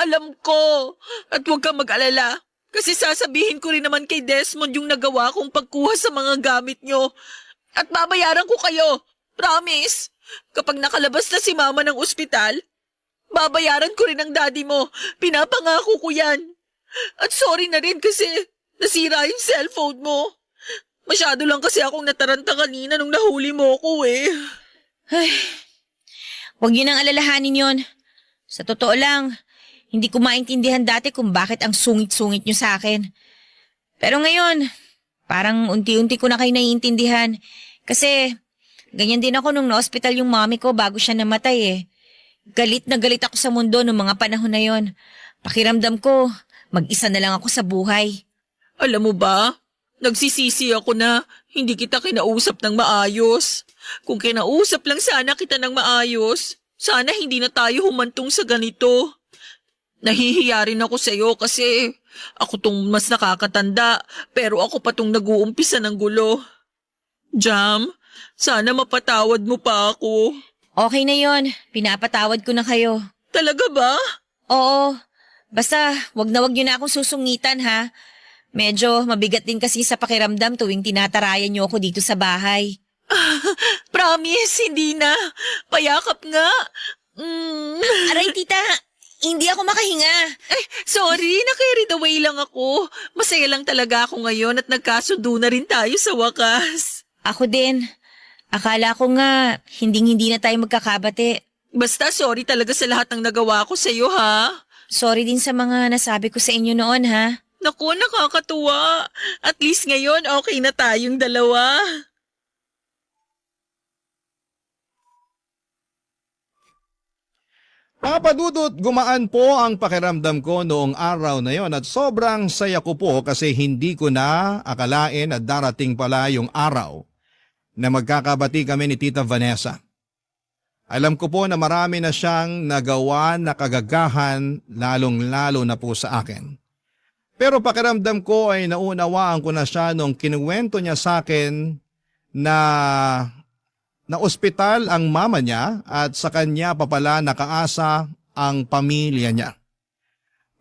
Alam ko. At huwag kang mag-alala. Kasi sasabihin ko rin naman kay Desmond yung nagawa kong pagkuha sa mga gamit nyo. At babayaran ko kayo. Promise. Kapag nakalabas na si mama ng ospital, babayaran ko rin ang daddy mo. Pinapangako ko yan. At sorry na rin kasi nasira yung cellphone mo. Masyado lang kasi akong nataranta kanina nung nahuli mo ko eh. Ay, huwag yun ang alalahanin yon. Sa totoo lang, hindi ko maintindihan dati kung bakit ang sungit-sungit nyo sa akin. Pero ngayon, parang unti-unti ko na kayo naiintindihan. Kasi ganyan din ako nung na-hospital yung mommy ko bago siya namatay eh. Galit na galit ako sa mundo nung mga panahon na yon. Pakiramdam ko, mag-isa na lang ako sa buhay. Alam mo ba, nagsisisi ako na hindi kita kinausap ng maayos. Kung kinausap lang sana kita ng maayos, sana hindi na tayo humantong sa ganito. Nahihiya rin ako sa iyo kasi ako tong mas nakakatanda pero ako pa tong nag-uumpisa ng gulo. Jam, sana mapatawad mo pa ako. Okay na yon, pinapatawad ko na kayo. Talaga ba? Oo, basta wag nyo na akong susungitan ha. Medyo mabigat din kasi sa pakiramdam tuwing tinatarayan nyo ako dito sa bahay. Promise, hindi na. Payakap nga. Aray tita, hindi ako makahinga. Ay, sorry, na-carried away lang ako. Masaya lang talaga ako ngayon at nagkasundo na rin tayo sa wakas. Ako din. Akala ko nga, hindi na tayo magkakabate. Basta sorry talaga sa lahat ng nagawa ko sa iyo, ha? Sorry din sa mga nasabi ko sa inyo noon, ha? Naku, nakakatuwa. At least ngayon, okay na tayong dalawa. Papadudot, gumaan po ang pakiramdam ko noong araw na yon at sobrang saya ko po kasi hindi ko na akalain at darating pala yung araw na magkakabati kami ni Tita Vanessa. Alam ko po na marami na siyang nagawa na kagagahan lalong-lalo na po sa akin. Pero pakiramdam ko ay naunawaan ko na siya nung kinuwento niya sa akin na ospital ang mama niya at sa kanya pa pala nakaasa ang pamilya niya.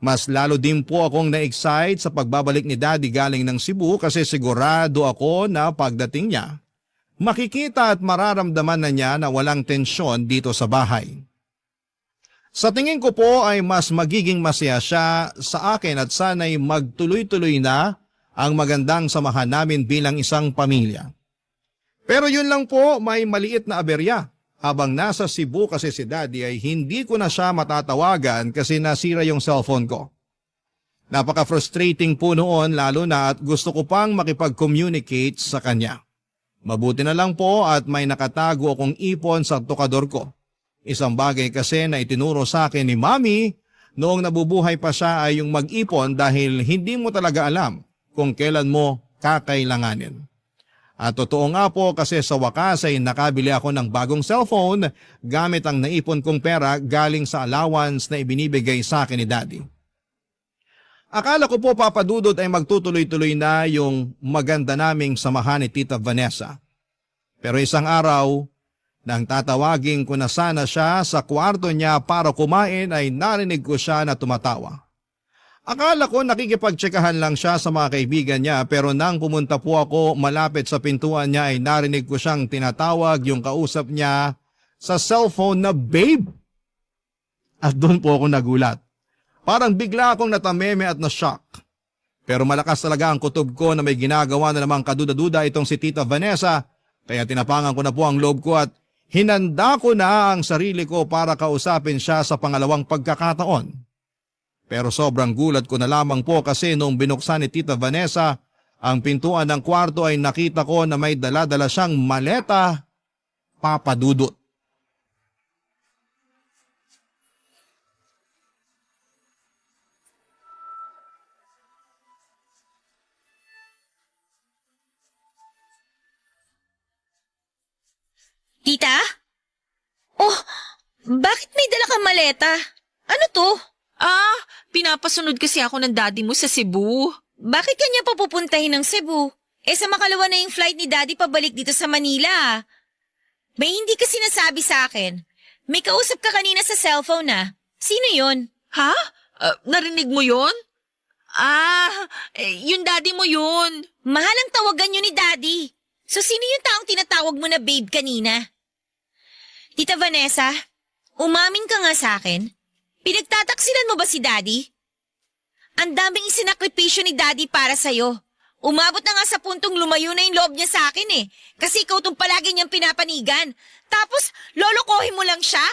Mas lalo din po akong na-excite sa pagbabalik ni Daddy galing ng Cebu kasi sigurado ako na pagdating niya, makikita at mararamdaman na niya na walang tensyon dito sa bahay. Sa tingin ko po ay mas magiging masaya siya sa akin at sana'y magtuloy-tuloy na ang magandang samahan namin bilang isang pamilya. Pero yun lang po, may maliit na aberya. Habang nasa Cebu kasi si Daddy ay hindi ko na siya matatawagan kasi nasira yung cellphone ko. Napaka-frustrating po noon lalo na at gusto ko pang makipag-communicate sa kanya. Mabuti na lang po at may nakatago akong ipon sa tukador ko. Isang bagay kasi na itinuro sa akin ni Mami noong nabubuhay pa siya ay yung mag-ipon dahil hindi mo talaga alam kung kailan mo kakailanganin. At totoo nga po kasi sa wakas ay nakabili ako ng bagong cellphone gamit ang naipon kong pera galing sa allowance na ibinibigay sa akin ni Daddy. Akala ko po papadudod ay magtutuloy-tuloy na yung maganda naming samahan ni Tita Vanessa. Pero isang araw, nang tatawagin ko na sana siya sa kwarto niya para kumain ay narinig ko siya na tumatawa. Akala ko nakikipagtsekahan lang siya sa mga kaibigan niya pero nang pumunta po ako malapit sa pintuan niya ay narinig ko siyang tinatawag yung kausap niya sa cellphone na babe. At doon po ako nagulat. Parang bigla akong natameme at na-shock. Pero malakas talaga ang kutob ko na may ginagawa na namang kaduda-duda itong si Tita Vanessa kaya tinapangan ko na po ang loob ko at Hinanda ko na ang sarili ko para kausapin siya sa pangalawang pagkakataon. Pero sobrang gulat ko na lamang po kasi nung binuksan ni Tita Vanessa ang pintuan ng kwarto ay nakita ko na may dala-dala siyang maleta, Papa Dudut. Tita? Oh, bakit may dala kang maleta? Ano to? Pinapasunod kasi ako ng daddy mo sa Cebu. Bakit kanya papupuntahin ng Cebu? Sa makalawa na yung flight ni Daddy pabalik dito sa Manila. May hindi ka sinasabi sa akin. May kausap ka kanina sa cellphone na. Sino yon? Ha? Narinig mo yun? Yung daddy mo yun. Mahalang tawagan yun ni Daddy. So sino yung taong tinatawag mo na babe kanina? Tita Vanessa, umamin ka nga sa akin. Pinagtataksilan mo ba si Daddy? Ang daming isinakripisyo ni Daddy para sa'yo. Umabot na nga sa puntong lumayo na yung loob niya sa akin eh. Kasi ikaw tong palagi niyang pinapanigan. Tapos, lolokohin mo lang siya?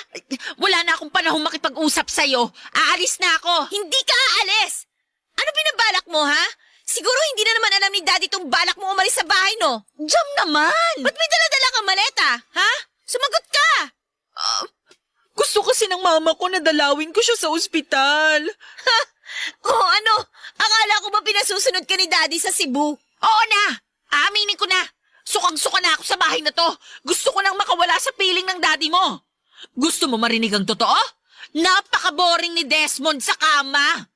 Wala na akong panahon makipag-usap sa'yo. Aalis na ako. Hindi ka aalis! Ano binabalak mo, ha? Siguro hindi na naman alam ni Daddy tong balak mo umalis sa bahay, no? Jam naman! Ba't may dala-dala kang maleta, ha? Sumagot ka! Gusto kasi ng mama ko na dalawin ko siya sa ospital. Oh, ano? Akala ko ba pinasusunod ka ni Daddy sa Cebu? Oo na! Aminin ko na! Sukang-suka na ako sa bahay na to. Gusto ko nang makawala sa piling ng daddy mo. Gusto mo marinig ang totoo? Napaka-boring ni Desmond sa kama.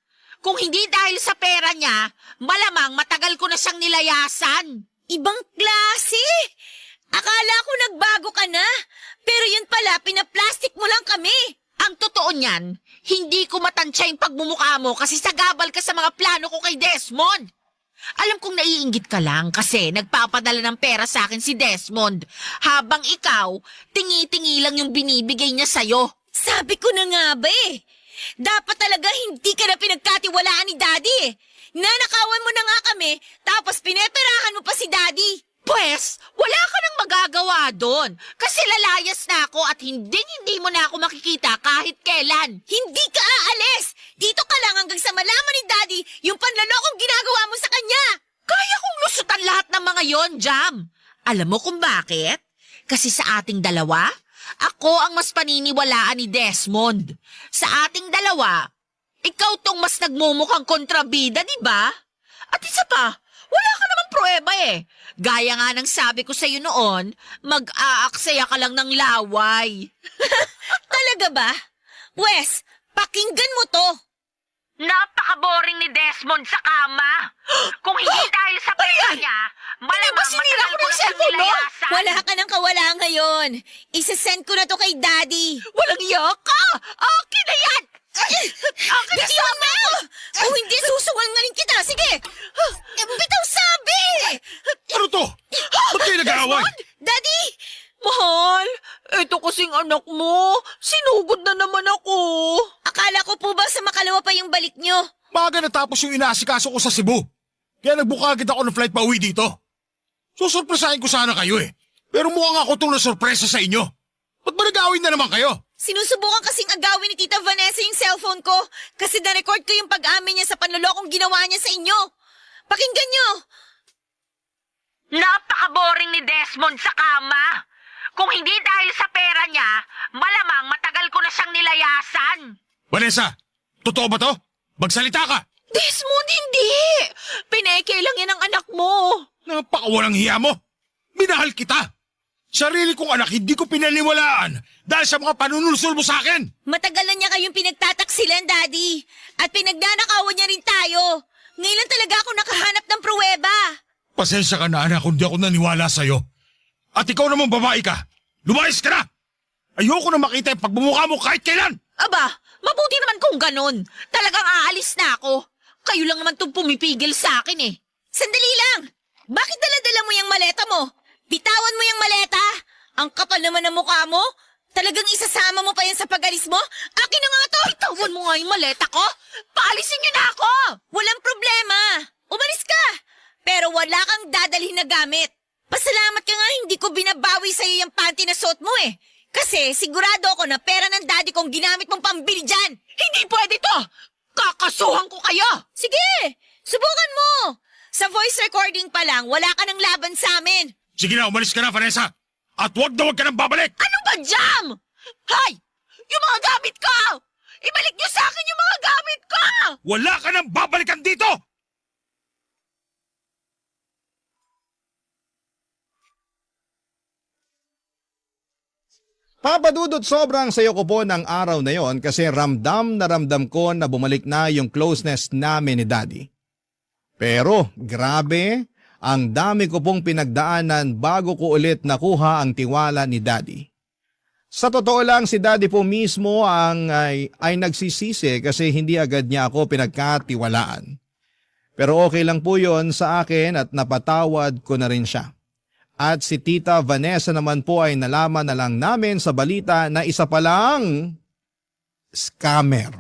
Kung hindi dahil sa pera niya, malamang matagal ko na siyang nilayasan. Ibang klase! Akala ko nagbago ka na. Pero yun pala, pinaplastic mo lang kami. Ang totoo niyan, hindi ko matansya yung pagmumukha mo kasi sagabal ka sa mga plano ko kay Desmond. Alam kong naiinggit ka lang kasi nagpapadala ng pera sa akin si Desmond. Habang ikaw, tingi-tingi lang yung binibigay niya sa'yo. Sabi ko na nga ba eh. Dapat talaga hindi ka na pinagkatiwalaan ni Daddy eh. Nanakawan mo na nga kami, tapos pineperahan mo pa si Daddy. Pwes, wala ka nang magagawa doon. Kasi lalayas na ako at hindi mo na ako makikita kahit kailan. Hindi ka aalis! Dito ka lang hanggang sa malaman ni Daddy yung panlalokong ginagawa mo sa kanya! Kaya kong lusutan lahat ng mga yon, Jam. Alam mo kung bakit? Kasi sa ating dalawa, ako ang mas paniniwalaan ni Desmond. Sa ating dalawa, ikaw tong mas nagmumukhang kontrabida, di ba? At isa pa, wala ka namang pruweba eh. Gaya nga ng sabi ko sa'yo noon, mag-aaksaya ka lang ng laway. Talaga ba? Wes, pakinggan mo to. Napaka-boring ni Desmond sa kama. Kung hindi dahil sa pera niya, malamang matagal ko na siyang nilayasan. Wala ka nang kawala ngayon. Isasend ko na to kay Daddy. Walang iya ka! Akin na yan! Akin na Bitaw mo! Kung hindi, susungaling kita. Sige! Bitaw sabi! Ano to? Ba't kayo nag-aaway? Daddy! Mahal, ito kasing anak mo. Sinugod na naman ako. Akala ko po ba sa makalawa pa yung balik nyo? Maaga natapos yung inaasikaso ko sa Cebu. Kaya nagbuka agad ako ng flight pa uwi dito. Susurpresahin ko sana kayo eh. Pero mukhang ako itong nasurpresa sa inyo. Ba't ba nag-aaway na naman kayo? Sinusubukan kasing agawin ni Tita Vanessa yung cellphone ko kasi na-record ko yung pag-amin niya sa panlolokong ginawa niya sa inyo. Pakinggan nyo! Napaka-boring ni Desmond sa kama. Kung hindi dahil sa pera niya, malamang matagal ko na siyang nilayasan. Vanessa, totoo ba to? Magsalita ka! Desmond, hindi! Pineke lang yan ang anak mo. Napakawalang hiya mo! Minahal kita! Sarili kong anak hindi ko pinaniwalaan dahil sa mga panunulsul mo sa akin! Matagal na niya kayong pinagtataksilan, Daddy. At pinagnanakawan niya rin tayo. Ngayon lang talaga ako nakahanap ng pruweba. Pasensya ka na anak kung di ako naniwala sa'yo. At ikaw naman babae ka. Lumayas ka na! Ayoko na makita yung pagmumukha mo kahit kailan! Aba, mabuti naman kung ganun. Talagang aalis na ako. Kayo lang naman itong pumipigil sa akin eh. Sandali lang! Bakit dala-dala mo yung maleta mo? Bitawan mo yung maleta! Ang kapal naman ng mukha mo! Talagang isasama mo pa yan sa pag-alis mo? Akin na nga to! Bitawan mo nga yung maleta ko! Paalisin niyo na ako! Walang problema! Umalis ka! Pero wala kang dadalhin na gamit. Pasalamat ka nga hindi ko binabawi sa'yo yung panty na suot mo eh. Kasi sigurado ako na pera ng daddy kong ginamit mong pambili dyan. Hindi pwede to! Kakasuhan ko kayo! Sige, subukan mo. Sa voice recording pa lang, wala ka ng laban sa amin. Sige na, umalis ka na, Vanessa! At huwag na huwag ka nang babalik! Ano ba, Jam? Hay! Yung mga gamit ko! Ibalik niyo sa akin yung mga gamit ko! Wala ka nang babalikan dito! Papadudot, sobrang sayo ko po ng araw na yon kasi ramdam na ramdam ko na bumalik na yung closeness namin ni Daddy. Pero grabe, ang dami ko pong pinagdaanan bago ko ulit nakuha ang tiwala ni Daddy. Sa totoo lang, si Daddy po mismo ay nagsisisi kasi hindi agad niya ako pinagkatiwalaan. Pero okay lang po yon sa akin at napatawad ko na rin siya. At si Tita Vanessa naman po ay nalaman na lang namin sa balita na isa palang scammer.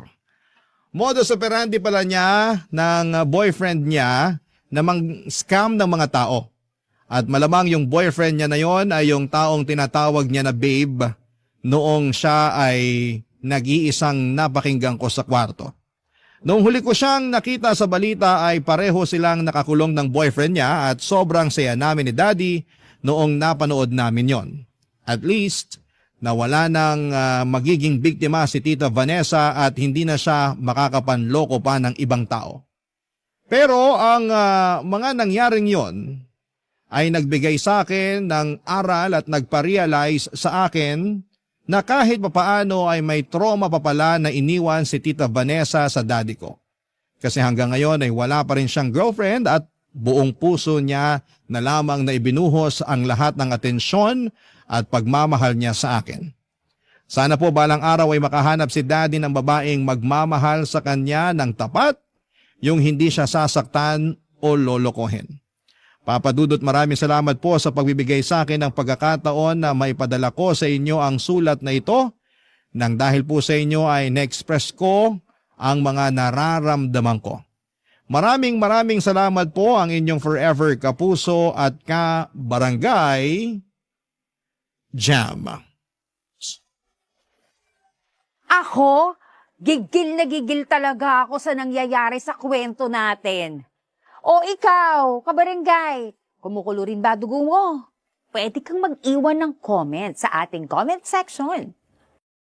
Modus operandi pala niya ng boyfriend niya na mang-scam ng mga tao. At malamang yung boyfriend niya na yon ay yung taong tinatawag niya na babe noong siya ay nag-iisang napakinggan ko sa kwarto. Noong huli ko siyang nakita sa balita ay pareho silang nakakulong ng boyfriend niya at sobrang saya namin ni Daddy noong napanood namin yon. At least, nawala nang magiging biktima si Tita Vanessa at hindi na siya makakapanloko pa ng ibang tao. Pero ang mga nangyaring yon ay nagbigay sa akin ng aral at nagpa-realize sa akin na kahit papaano ay may trauma pa pala na iniwan si Tita Vanessa sa daddy ko. Kasi hanggang ngayon ay wala pa rin siyang girlfriend at buong puso niya na lamang na ibinuhos ang lahat ng atensyon at pagmamahal niya sa akin. Sana po balang araw ay makahanap si Daddy ng babaeng magmamahal sa kanya ng tapat, yung hindi siya sasaktan o lolokohin. Papadudot, maraming salamat po sa pagbibigay sa akin ng pagkakataon na maipadala ko sa inyo ang sulat na ito. Nang dahil po sa inyo ay na-express ko ang mga nararamdaman ko. Maraming salamat po ang inyong forever kapuso at ka-barangay Jam. Ako, gigil na gigil talaga ako sa nangyayari sa kwento natin. O ikaw, kabarangay, kumukulo rin ba dugo mo? Pwede kang mag-iwan ng comment sa ating comment section.